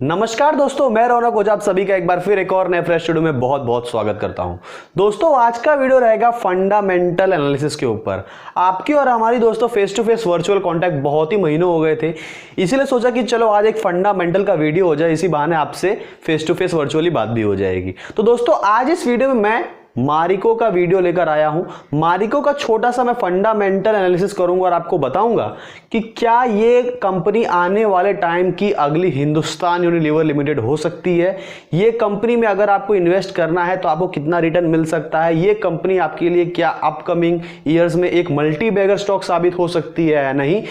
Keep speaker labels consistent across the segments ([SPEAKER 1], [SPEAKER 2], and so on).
[SPEAKER 1] नमस्कार दोस्तों, मैं रौनक ओझा आप सभी का एक बार फिर एक और नए फ्रेश वीडियो में बहुत बहुत स्वागत करता हूं। दोस्तों आज का वीडियो रहेगा फंडामेंटल एनालिसिस के ऊपर। आपकी और हमारी दोस्तों face to face virtual contact बहुत ही महीनों हो गए थे, इसीलिए सोचा कि चलो आज एक फंडामेंटल का वीडियो हो जाए, इसी बहाने आपसे फेस टू फेस वर्चुअली बात भी हो जाएगी। तो दोस्तों आज इस वीडियो में मैं मारिको का वीडियो लेकर आया हूं। मारिको का छोटा सा मैं फंडामेंटल एनालिसिस करूंगा और आपको बताऊंगा कि क्या ये कंपनी आने वाले टाइम की अगली हिंदुस्तान यूनिलीवर लिमिटेड हो सकती है। ये कंपनी में अगर आपको इन्वेस्ट करना है तो आपको कितना रिटर्न मिल सकता है। ये कंपनी आपके लिए क्या अपकमिंग ईयर्स में एक मल्टी बैगर स्टॉक साबित हो सकती है या नहीं,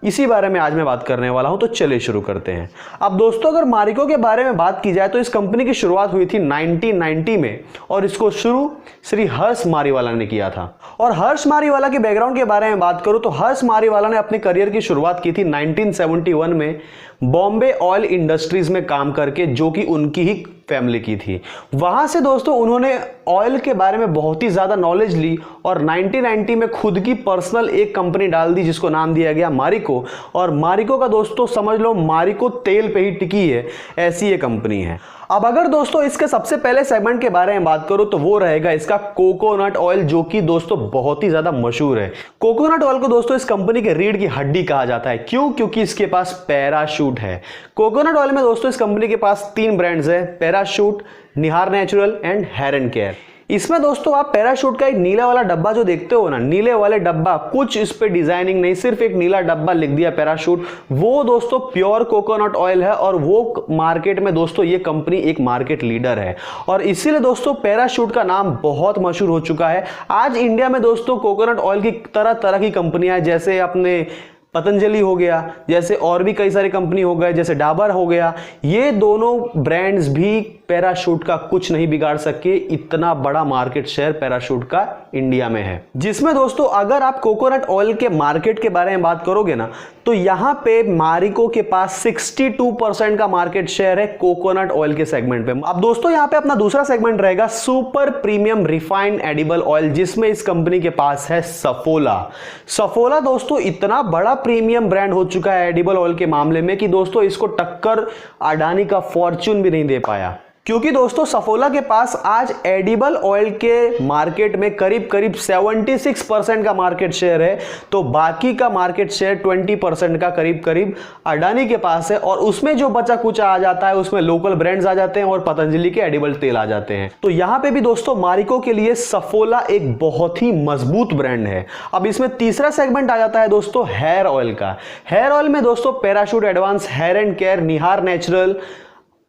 [SPEAKER 1] इसी बारे में आज मैं बात करने वाला हूं। तो चलिए शुरू करते हैं। अब दोस्तों अगर मारिको के बारे में बात की जाए तो इस कंपनी की शुरुआत हुई थी 1990 में और इसको शुरू श्री हर्ष मारीवाला ने किया था। और हर्ष मारीवाला के बैकग्राउंड के बारे में बात करूं तो हर्ष मारीवाला ने अपने करियर की शुरुआत की थी 1971 में बॉम्बे ऑयल इंडस्ट्रीज में काम करके, जो कि उनकी ही फैमिली की थी। वहां से दोस्तों उन्होंने ऑयल के बारे में बहुत ही ज्यादा नॉलेज ली और 1990 में खुद की पर्सनल एक कंपनी डाल दी जिसको नाम दिया गया मारिको। और मारिको का दोस्तों समझ लो मारिको तेल पे ही टिकी है, ऐसी ये कंपनी है। अब अगर दोस्तों इसके सबसे पहले सेगमेंट के बारे में बात करूं तो वो रहेगा इसका कोकोनट ऑयल, जो कि दोस्तों बहुत ही ज्यादा मशहूर है। कोकोनट ऑयल को दोस्तों इस कंपनी के रीढ़ की हड्डी कहा जाता है। क्यों? क्योंकि इसके पास पैराशूट है। कोकोनट ऑयल में दोस्तों इस कंपनी के पास 3 ब्रांड्स है, parachute, Nihar natural and heron care. इसमें दोस्तों आप पैराशूट का एक नीला वाला डब्बा जो देखते हो ना, नीले वाले डब्बा, कुछ इस पे डिजाइनिंग नहीं, सिर्फ एक नीला डब्बा लिख दिया पैराशूट, वो दोस्तों प्योर कोकोनट ऑयल है। और वो मार्केट में दोस्तों ये कंपनी एक मार्केट लीडर है और इसीलिए दोस्तों पैराशूट का नाम बहुत मशहूर हो चुका है। आज इंडिया में दोस्तों कोकोनट ऑयल की तरह तरह की कंपनियां, जैसे अपने पतंजलि हो गया, जैसे और भी कई सारी कंपनी हो गए, जैसे डाबर हो गया, ये दोनों ब्रांड्स भी पैराशूट का कुछ नहीं बिगाड़ सके। इतना बड़ा मार्केट शेयर पैराशूट का इंडिया में है। जिसमें दोस्तों अगर आप कोकोनट ऑयल के मार्केट के बारे में बात करोगे ना तो यहां पे मारिको के पास 62% का मार्केट शेयर है कोकोनट ऑयल के सेगमेंट पे। अब दोस्तों यहां पे अपना दूसरा सेगमेंट रहेगा super premium refined edible oil, जिसमें इस कंपनी के पास है सफोला। सफोला दोस्तों इतना बड़ा प्रीमियम ब्रांड हो चुका है एडिबल ऑयल के मामले में कि दोस्तों इसको टक्कर अडानी का फॉर्च्यून भी नहीं दे पाया। क्योंकि दोस्तों सफोला के पास आज एडिबल ऑयल के मार्केट में करीब करीब 76% का मार्केट शेयर है, तो बाकी का मार्केट शेयर 20% का करीब करीब अडानी के पास है। और उसमें जो बचा कुछ आ जाता है उसमें लोकल ब्रांड्स आ जाते हैं और पतंजलि के एडिबल तेल आ जाते हैं। तो यहां पे भी दोस्तों मारिको के लिए सफोला एक बहुत ही मजबूत ब्रांड है। अब इसमें तीसरा सेगमेंट आ जाता है दोस्तों हेयर ऑयल का। हेयर ऑयल में दोस्तों Parachute advance, hair and care, Nihar natural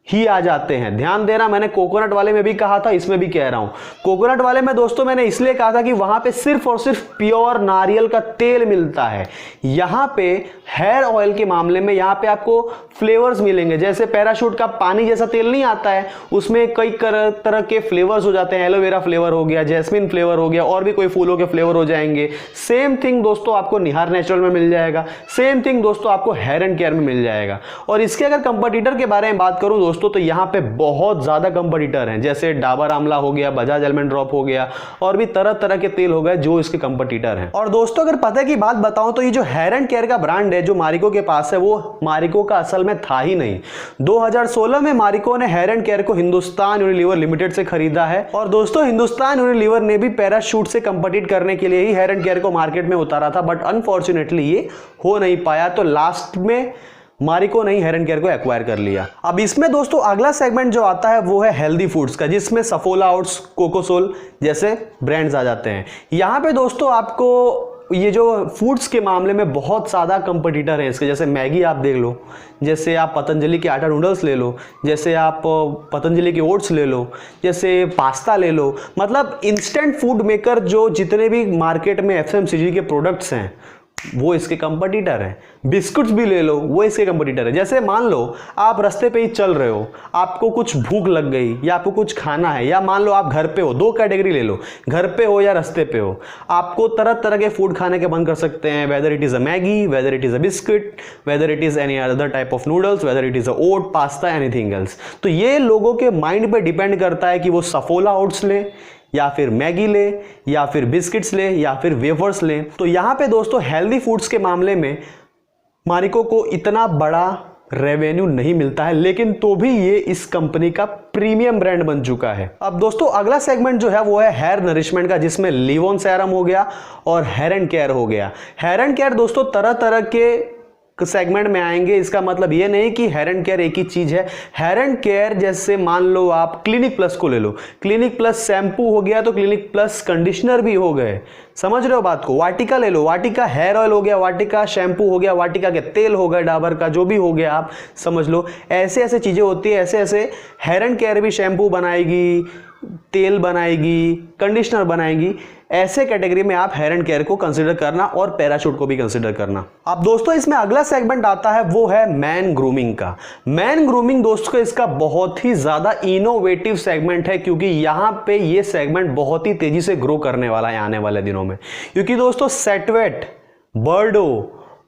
[SPEAKER 1] ही आ जाते हैं। ध्यान देना, मैंने कोकोनट वाले में भी कहा था, इसमें भी कह रहा हूं। कोकोनट वाले में दोस्तों मैंने इसलिए कहा था कि वहां पे सिर्फ और सिर्फ प्योर नारियल का तेल मिलता है। यहां पे हेयर ऑयल के मामले में यहां पे आपको फ्लेवर्स मिलेंगे, जैसे पैराशूट का पानी जैसा तेल नहीं आता है, उसमें कई तरह के फ्लेवर्स हो जाते हैं। एलोवेरा फ्लेवर हो गया, जैस्मिन फ्लेवर हो गया, और भी कोई फूलों के फ्लेवर हो जाएंगे। सेम थिंग दोस्तों आपको निहार नेचुरल में मिल जाएगा, सेम थिंग दोस्तों आपको हेयर एंड केयर में मिल जाएगा। और इसके अगर कंपटीटर के बारे में बात करूं दोस्तों तो यहां पे बहुत ज्यादा कंपटीटर हैं, जैसे डाबर आमला हो गया, बजाज आलमंड ड्रॉप हो गया, और भी तरह तरह के तेल हो गए जो इसके कंपटीटर हैं। और दोस्तों अगर पता की बात बताऊं तो ये जो हेयर एंड केयर का ब्रांड है जो मारिको के पास है, वो मारिको का असल में था ही नहीं। 2016 में मारिको ने हेयर एंड केयर को हिंदुस्तान यूनिलीवर लिमिटेड से खरीदा है। और दोस्तों हिंदुस्तान यूनिलीवर ने भी पैराशूट से कंपीट करने के लिए ही हेयर एंड केयर को मार्केट में उतारा था, बट अनफॉर्चुनेटली ये हो नहीं पाया। तो लास्ट में मारिको ने हेयर एंड केयर को एक्वायर कर लिया। अब इसमें दोस्तों अगला सेगमेंट जो आता है वो है हेल्दी फूड्स का, जिसमें सफोला ओट्स, कोकोसोल जैसे ब्रांड्स आ जाते हैं। यहां पे दोस्तों आपको ये जो फूड्स के मामले में बहुत ज़्यादा कंपटीटर हैं इसके, जैसे मैगी आप देख लो, जैसे आप पतंजलि के आटा नूडल्स ले लो, जैसे आप पतंजलि के ओट्स ले लो, जैसे पास्ता ले लो। मतलब इंस्टेंट फूड मेकर जो जितने भी मार्केट में एफएमसीजी के प्रोडक्ट्स हैं वो इसके कंपटीटर हैं। बिस्कुट्स भी ले लो, वो इसके कंपटीटर है। जैसे मान लो आप रास्ते पे ही चल रहे हो, आपको कुछ भूख लग गई या आपको कुछ खाना है, या मान लो आप घर पे हो, 2 कैटेगरी ले लो, घर पे हो या रास्ते पे हो, आपको तरह तरह के फूड खाने के मन कर सकते हैं, whether it is a Maggi, whether it is a biscuit, whether it is any other type of noodles, whether it is a oat, pasta, anything else. तो ये लोगों के माइंड पे डिपेंड करता है कि वो सफोला ओट्स लें या फिर मैगी ले या फिर बिस्किट्स ले या फिर वेफर्स ले। तो यहां पे दोस्तों हेल्दी फूड्स के मामले में मारिको को इतना बड़ा रेवेन्यू नहीं मिलता है, लेकिन तो भी ये इस कंपनी का प्रीमियम ब्रांड बन चुका है। अब दोस्तों अगला सेगमेंट जो है वो है हेयर नरिशमेंट का, जिसमें लिवोन सेरम हो गया और हेयर एंड केयर हो गया। हेयर एंड केयर दोस्तों तरह तरह के सेगमेंट में आएंगे। इसका मतलब ये नहीं कि हेयर एंड केयर एक ही चीज है। हेयर एंड केयर जैसे मान लो आप क्लिनिक प्लस को ले लो, क्लिनिक प्लस शैम्पू हो गया तो क्लिनिक प्लस कंडीशनर भी हो गए, समझ रहे हो बात को। वाटिका ले लो, वाटिका हेयर ऑयल हो गया, वाटिका शैम्पू हो गया, वाटिका के तेल हो गया, डाबर का जो भी हो गया आप समझ लो। ऐसे ऐसे चीजें होती है, ऐसे ऐसे हेयर एंड केयर भी शैम्पू बनाएगी, तेल बनाएगी, कंडीशनर बनाएगी। ऐसे कैटेगरी में आप हेयर एंड केयर को कंसीडर करना और पैराशूट को भी कंसीडर करना। अब दोस्तों इसमें अगला सेगमेंट आता है वो है मैन ग्रूमिंग का। मैन ग्रूमिंग दोस्तों इसका बहुत ही ज्यादा इनोवेटिव सेगमेंट है, क्योंकि यहां पे ये सेगमेंट बहुत ही तेजी से ग्रो करने वाला है आने वाले दिनों में। क्योंकि दोस्तों सेटवेट, बर्डो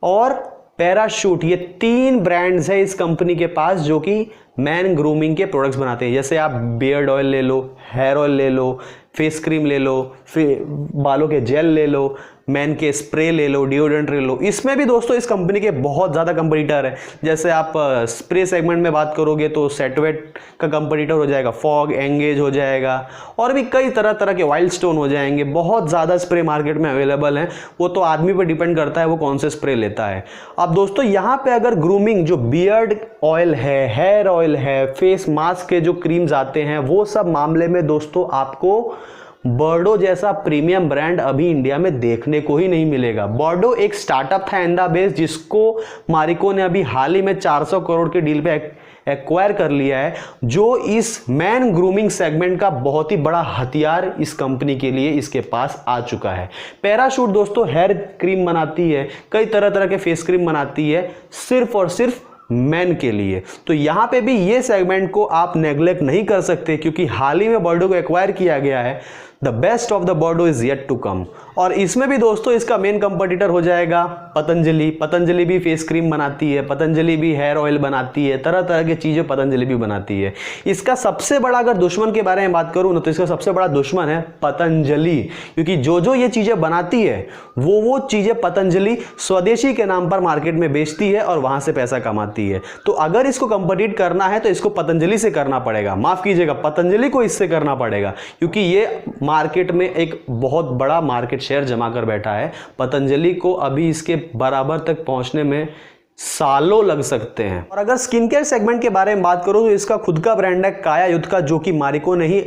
[SPEAKER 1] और पैराशूट ये 3 ब्रांड्स है इस कंपनी के पास जो कि मैन ग्रूमिंग के प्रोडक्ट्स बनाते हैं। जैसे आप बियर्ड ऑयल ले लो, हेयर ऑयल ले लो, फेस क्रीम ले लो, फिर बालों के जेल ले लो, मैन के स्प्रे ले लो, डिओड्रेंट ले लो। इसमें भी दोस्तों इस कंपनी के बहुत ज़्यादा कंपटीटर है। जैसे आप स्प्रे सेगमेंट में बात करोगे तो सेटवेट का कंपटीटर हो जाएगा फॉग, एंगेज हो जाएगा, और भी कई तरह तरह के वाइल्ड स्टोन हो जाएंगे। बहुत ज़्यादा स्प्रे मार्केट में अवेलेबल हैं, वो तो आदमी पर डिपेंड करता है वो कौन से स्प्रे लेता है। अब दोस्तों यहाँ पे अगर ग्रूमिंग जो बियर्ड ऑयल है, हेयर ऑयल है, फेस मास्क के जो क्रीम्स आते हैं, वो सब मामले में दोस्तों आपको बर्डो जैसा प्रीमियम ब्रांड अभी इंडिया में देखने को ही नहीं मिलेगा। बर्डो एक स्टार्टअप था इंडिया बेस्ड, जिसको मारिको ने अभी हाल ही में 400 करोड़ के डील पे एक्वायर कर लिया है, जो इस मैन ग्रूमिंग सेगमेंट का बहुत ही बड़ा हथियार इस कंपनी के लिए इसके पास आ चुका है। पैराशूट दोस्तों हेयर क्रीम बनाती है, कई तरह तरह के फेस क्रीम बनाती है, सिर्फ और सिर्फ मैन के लिए। तो यहां पे भी ये सेगमेंट को आप नेग्लेक्ट नहीं कर सकते, क्योंकि हाल ही में बर्डो को एक्वायर किया गया है। The best of the bardo is yet to come. और इसमें भी दोस्तों इसका मेन कंपटीटर हो जाएगा पतंजलि। पतंजलि भी फेस क्रीम बनाती है, पतंजलि भी हेयर ऑयल बनाती है, तरह तरह की चीजें पतंजलि भी बनाती है। इसका सबसे बड़ा अगर दुश्मन के बारे में बात करूं ना, तो इसका सबसे बड़ा दुश्मन है पतंजलि, क्योंकि जो ये चीजें बनाती है वो चीजें पतंजलि स्वदेशी के नाम पर मार्केट में बेचती है और वहां से पैसा कमाती है। तो अगर इसको कंपीट करना है तो इसको पतंजलि से करना पड़ेगा, माफ कीजिएगा पतंजलि को इससे करना पड़ेगा, क्योंकि ये मार्केट में एक बहुत बड़ा मार्केट शेयर जमा कर बैठा है। पतंजलि को अभी इसके बराबर तक पहुंचने में सालों लग सकते हैं। और अगर स्किन केयर सेगमेंट के बारे में बात करूं तो इसका खुद का ब्रांड है काया युद्ध का, जो कि मारिको ने ही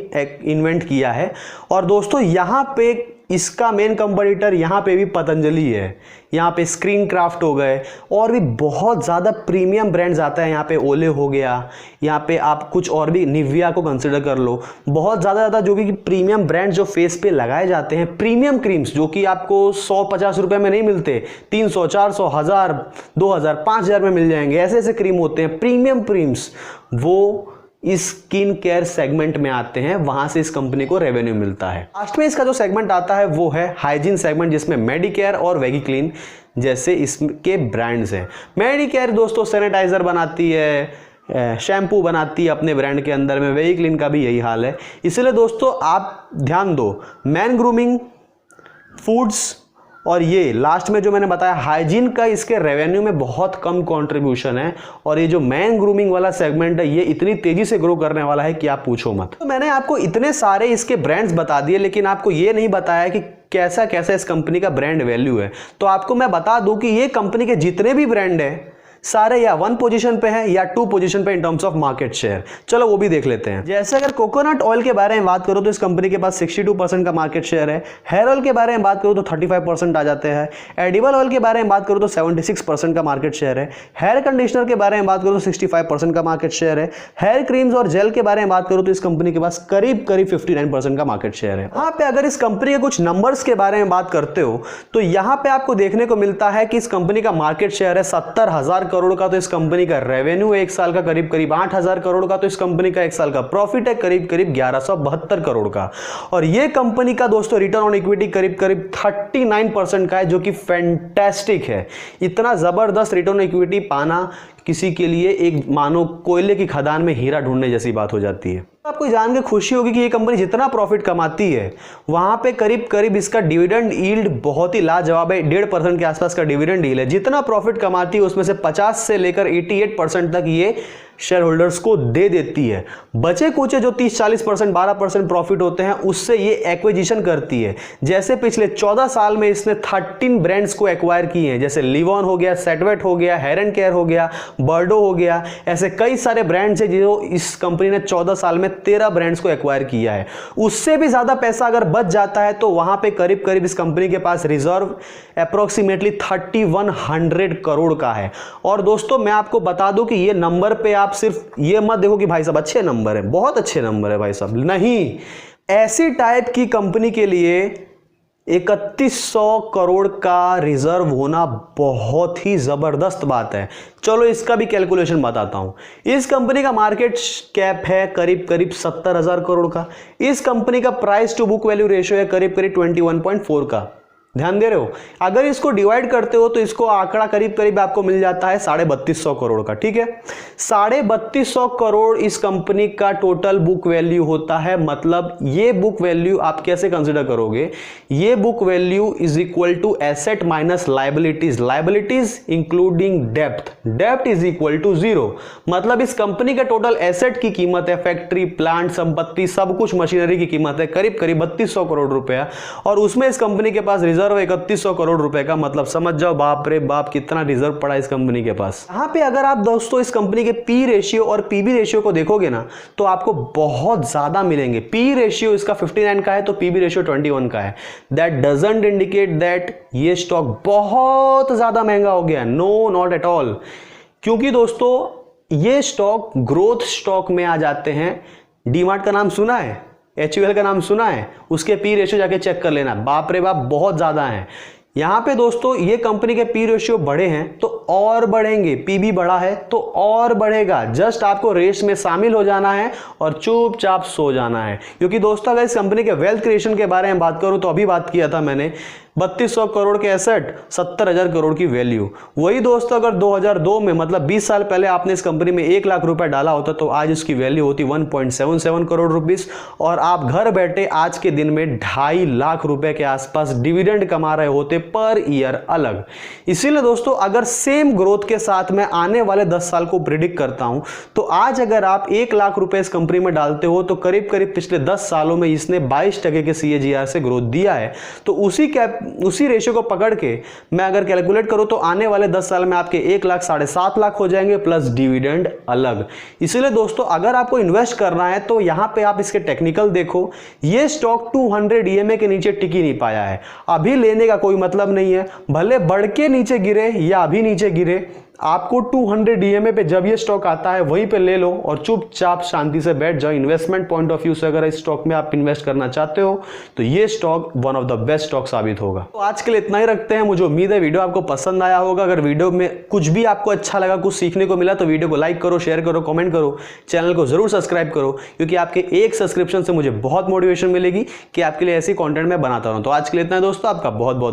[SPEAKER 1] इन्वेंट किया है। और दोस्तों यहां पे इसका मेन कंपटीटर यहां पे भी पतंजलि है। यहां पे स्क्रीन क्राफ्ट हो गए और भी बहुत ज़्यादा प्रीमियम ब्रांड्स आता है। यहाँ पे ओले हो गया, यहाँ पे आप कुछ और भी निविया को कंसिडर कर लो। बहुत ज़्यादा जो भी प्रीमियम ब्रांड जो फेस पे लगाए जाते हैं, प्रीमियम क्रीम्स जो कि आपको 150 रुपये में नहीं मिलते, 300, 400, 1000, 2000, 5000 में मिल जाएंगे। ऐसे ऐसे क्रीम होते हैं प्रीमियम क्रीम्स, वो इस स्किन केयर सेगमेंट में आते हैं, वहां से इस कंपनी को रेवेन्यू मिलता है। लास्ट में इसका जो सेगमेंट आता है वो है हाइजीन सेगमेंट, जिसमें मेडिकेयर और वेगीक्लीन जैसे इसके ब्रांड्स हैं। मेडिकेयर दोस्तों सैनिटाइजर बनाती है, शैम्पू बनाती है अपने ब्रांड के अंदर में, वेगीक्लीन का भी यही हाल है। इसलिए दोस्तों आप ध्यान दो, मैन ग्रूमिंग, फूड्स और ये लास्ट में जो मैंने बताया हाइजीन का, इसके रेवेन्यू में बहुत कम कंट्रीब्यूशन है। और ये जो मैन ग्रूमिंग वाला सेगमेंट है, ये इतनी तेजी से ग्रो करने वाला है कि आप पूछो मत। तो मैंने आपको इतने सारे इसके ब्रांड्स बता दिए, लेकिन आपको ये नहीं बताया कि कैसा कैसा इस कंपनी का ब्रांड वैल्यू है। तो आपको मैं बता दूं कि ये कंपनी के जितने भी ब्रांड है सारे या 1 पोजीशन पे है या 2 पोजीशन पे in terms of market share. चलो वो भी देख लेते हैं। जैसे अगर कोकोनट ऑयल के बारे में बात करो तो इस कंपनी के पास 62% का मार्केट शेयर है। हेयर ऑयल के बारे में बात करो तो 35% आ जाते हैं। एडिबल ऑयल के बारे में बात करो तो 76% का मार्केट शेयर है। हेयर कंडीशनर के बारे में बात करो तो 65% का मार्केट शेयर है। हेयर क्रीम्स और जेल के बारे में बात करो तो इस कंपनी के पास करीब 59% का मार्केट शेयर है। यहाँ पे अगर इस कंपनी के कुछ नंबर्स के बारे में बात करते हो तो यहाँ पे आपको देखने को मिलता है कि इस कंपनी का मार्केट शेयर है 70,000 करोड़ का, तो इस कंपनी का रेवेन्यू एक साल का करीब 8,000 करोड़ का, तो इस कंपनी का एक साल का प्रॉफिट है करीब 1172 करोड़ का। और ये कंपनी का दोस्तों रिटर्न ऑन इक्विटी करीब 39% का है, जो कि फैंटास्टिक है। इतना जबरदस्त रिटर्न ऑन इक्विटी पाना किसी के लिए एक मानो कोयले की खदान में हीरा ढूंढने जैसी बात हो जाती है। आपको जान के खुशी होगी कि ये कंपनी जितना प्रॉफिट कमाती है वहां पे करीब करीब इसका डिविडेंड यील्ड बहुत ही लाजवाब है। 1.5% के आसपास का डिविडेंड यील्ड है। जितना प्रॉफिट कमाती है उसमें से 50 से लेकर 88% तक ये शेयर होल्डर्स को दे देती है। बचे कुचे जो 30-40%, 12% प्रॉफिट होते हैं उससे ये एक्विजिशन करती है। जैसे पिछले 14 साल में इसने 13 ब्रांड्स को एक्वायर किए हैं, जैसे लिवॉन हो गया, सेटवेट हो गया, हेरन केयर हो गया, बर्डो हो गया। ऐसे कई सारे ब्रांड्स हैं जो इस कंपनी ने 14 साल में 13 ब्रांड्स को एक्वायर किया है। उससे भी ज्यादा पैसा अगर बच जाता है तो वहां पे करीब करीब इस कंपनी के पास रिजर्व अप्रोक्सीमेटली 3100 करोड़ का है। और दोस्तों मैं आपको बता दूं कि ये नंबर पे आप सिर्फ ये मत देखो कि भाई साहब अच्छे नंबर है, बहुत अच्छे नंबर है भाई साहब, नहीं। ऐसी टाइप की कंपनी के लिए 3100 करोड़ का रिजर्व होना बहुत ही जबरदस्त बात है। चलो इसका भी कैलकुलेशन बताता हूं। इस कंपनी का मार्केट कैप है करीब करीब 70,000 करोड़ का। इस कंपनी का price to book value ratio है करीब करीब 21.4 का। ध्यान दे रहे हो? अगर इसको डिवाइड करते हो तो इसको आंकड़ा करीब करीब आपको मिल जाता है 3250 करोड़ का। ठीक है, 3250 करोड़ इस कंपनी का टोटल बुक वैल्यू होता है। मतलब ये बुक वैल्यू आप कैसे कंसिडर करोगे? ये book value is equal to asset minus liabilities, liabilities including depth, depth is equal to 0। मतलब इस कंपनी का टोटल एसेट की कीमत है, फैक्ट्री, प्लांट, संपत्ति, सब कुछ, मशीनरी की कीमत है करीब करीब 3200 करोड़ रुपया। और उसमें इस कंपनी के पास रिजर्व 3100 करोड़ रुपए का। मतलब समझ जाओ बाप रे बाप कितना रिजर्व पड़ा इस कंपनी के पास। यहां पे अगर आप दोस्तों इस कंपनी के पी रेशियो और पीबी रेशियो को देखोगे ना तो आपको बहुत ज्यादा मिलेंगे। पी रेशियो इसका 59 का है तो पीबी रेशियो 21 का है। दैट डजंट इंडिकेट दैट ये स्टॉक बहुत ज्यादा महंगा हो गया, नो नॉट एट ऑल। क्योंकि दोस्तों ये स्टॉक ग्रोथ स्टॉक में आ जाते हैं। डीमार्ट का नाम सुना है, HUL का नाम सुना है, उसके पी रेशियो जाके चेक कर लेना, बाप रे बाप बहुत ज्यादा है। यहां पे दोस्तों ये कंपनी के पी रेशियो बढ़े हैं तो और बढ़ेंगे, पीबी बढ़ा है तो और बढ़ेगा। जस्ट आपको रेस में शामिल हो जाना है और चुपचाप सो जाना है। क्योंकि दोस्तों अगर इस कंपनी के वेल्थ क्रिएशन के बारे में बात करूं तो अभी बात किया था मैंने, 3200 करोड़ के एसेट, 70,000 करोड़ की वैल्यू। वही दोस्तों अगर 2002 में मतलब 20 साल पहले आपने इस कंपनी में 1 लाख रुपए डाला होता तो आज उसकी वैल्यू होती 1.77 करोड़ रुपीस और आप घर बैठे आज के दिन में 2.5 लाख रुपए के आसपास डिविडेंड कमा रहे होते पर ईयर अलग। इसीलिए दोस्तों अगर सेम ग्रोथ के साथ मैं आने वाले 10 साल को प्रिडिक्ट करता हूं तो आज अगर आप 1 लाख रुपए इस कंपनी में डालते हो तो करीब करीब पिछले 10 सालों में इसने 22% के CAGR से ग्रोथ दिया है। तो उसी रेशियो को पकड़ के मैं अगर कैलकुलेट करूं तो आने वाले 10 साल में आपके 1 लाख 7.5 लाख हो जाएंगे प्लस डिविडेंड अलग। इसीलिए दोस्तों अगर आपको इन्वेस्ट करना है तो यहां पे आप इसके टेक्निकल देखो। ये स्टॉक 200 EMA के नीचे टिक ही नहीं पाया है। अभी लेने का कोई मतलब नहीं है, भले बढ़ के नीचे गिरे या अभी नीचे गिरे, आपको 200 EMA पे जब ये स्टॉक आता है वहीं पे ले लो और चुपचाप शांति से बैठ जाओ। इन्वेस्टमेंट पॉइंट ऑफ व्यू से अगर इस स्टॉक में आप इन्वेस्ट करना चाहते हो तो ये stock one of the best stock साबित होगा। तो आज के लिए इतना ही रखते हैं। मुझे उम्मीद है वीडियो आपको पसंद आया होगा। अगर वीडियो में कुछ भी आपको अच्छा लगा, कुछ सीखने को मिला तो वीडियो को लाइक करो, शेयर करो, कमेंट करो, चैनल को जरूर सब्सक्राइब करो क्योंकि आपके एक सब्सक्रिप्शन से मुझे बहुत मोटिवेशन मिलेगी कि आपके लिए ऐसी कॉन्टेंट मैं बनाता रहूं। तो आज के लिए इतना है दोस्तों, आपका बहुत बहुत